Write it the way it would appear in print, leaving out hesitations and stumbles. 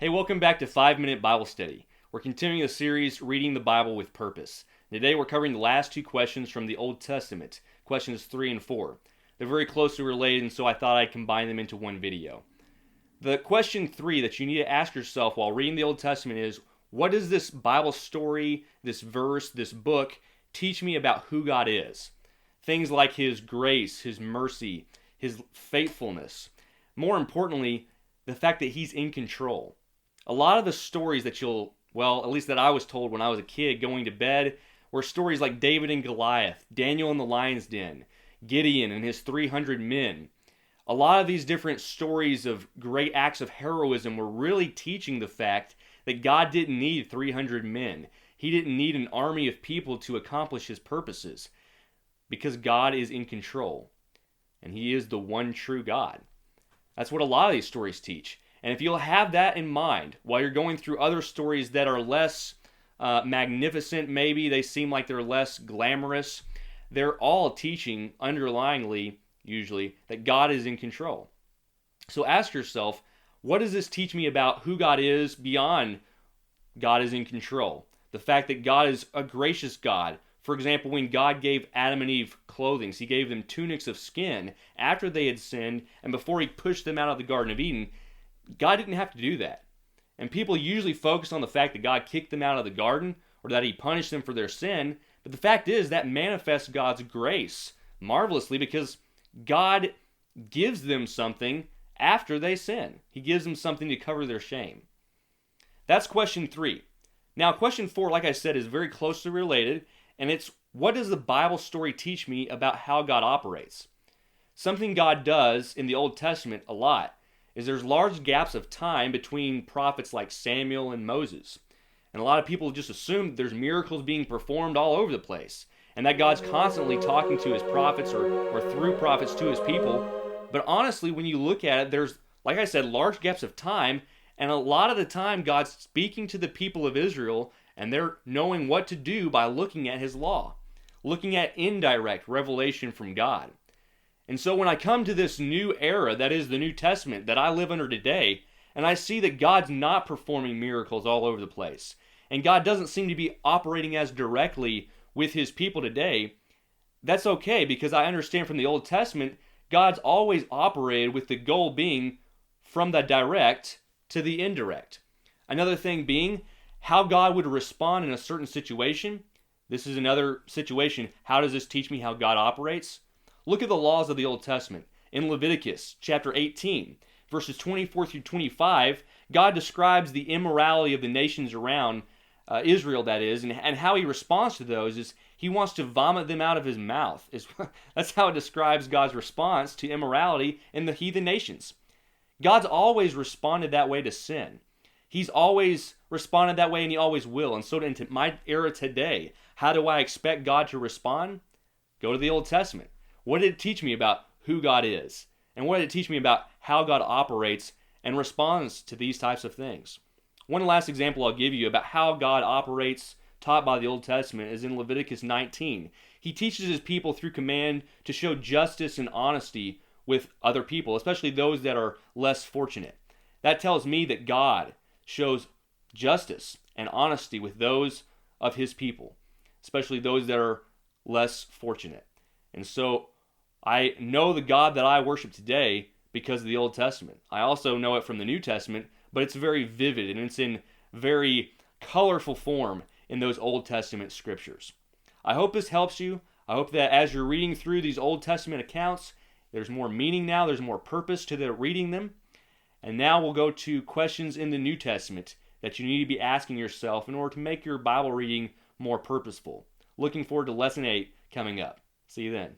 Hey, welcome back to 5 Minute Bible Study. We're continuing the series, Reading the Bible with Purpose. Today we're covering the last two questions from the Old Testament, questions 3 and 4. They're very closely related, and so I thought I'd combine them into one video. The question 3 that you need to ask yourself while reading the Old Testament is, what does this Bible story, this verse, this book teach me about who God is? Things like His grace, His mercy, His faithfulness. More importantly, the fact that He's in control. A lot of the stories that at least that I was told when I was a kid going to bed, were stories like David and Goliath, Daniel in the lion's den, Gideon and his 300 men. A lot of these different stories of great acts of heroism were really teaching the fact that God didn't need 300 men. He didn't need an army of people to accomplish His purposes, because God is in control, and He is the one true God. That's what a lot of these stories teach. And if you'll have that in mind while you're going through other stories that are less magnificent, maybe they seem like they're less glamorous, they're all teaching underlyingly, usually, that God is in control. So ask yourself, what does this teach me about who God is beyond God is in control? The fact that God is a gracious God. For example, when God gave Adam and Eve clothing, He gave them tunics of skin after they had sinned and before He pushed them out of the Garden of Eden. God didn't have to do that. And people usually focus on the fact that God kicked them out of the garden or that He punished them for their sin. But the fact is that manifests God's grace marvelously because God gives them something after they sin. He gives them something to cover their shame. That's question 3. Now, question 4, like I said, is very closely related, and it's, what does the Bible story teach me about how God operates? Something God does in the Old Testament a lot is there's large gaps of time between prophets like Samuel and Moses. And a lot of people just assume there's miracles being performed all over the place, and that God's constantly talking to His prophets or through prophets to His people. But honestly, when you look at it, there's, like I said, large gaps of time, and a lot of the time God's speaking to the people of Israel, and they're knowing what to do by looking at His law, looking at indirect revelation from God. And so when I come to this new era, that is the New Testament, that I live under today, and I see that God's not performing miracles all over the place, and God doesn't seem to be operating as directly with His people today, that's okay, because I understand from the Old Testament, God's always operated with the goal being from the direct to the indirect. Another thing being how God would respond in a certain situation. This is another situation. How does this teach me how God operates? Look at the laws of the Old Testament. In Leviticus chapter 18, verses 24 through 25, God describes the immorality of the nations around Israel, that is, and how He responds to those is He wants to vomit them out of His mouth. That's how it describes God's response to immorality in the heathen nations. God's always responded that way to sin. He's always responded that way, and He always will. And so into my era today, how do I expect God to respond? Go to the Old Testament. What did it teach me about who God is? And what did it teach me about how God operates and responds to these types of things? One last example I'll give you about how God operates, taught by the Old Testament, is in Leviticus 19. He teaches His people through command to show justice and honesty with other people, especially those that are less fortunate. That tells me that God shows justice and honesty with those of His people, especially those that are less fortunate. And so I know the God that I worship today because of the Old Testament. I also know it from the New Testament, but it's very vivid and it's in very colorful form in those Old Testament scriptures. I hope this helps you. I hope that as you're reading through these Old Testament accounts, there's more meaning now, there's more purpose to the reading them. And now we'll go to questions in the New Testament that you need to be asking yourself in order to make your Bible reading more purposeful. Looking forward to Lesson 8 coming up. See you then.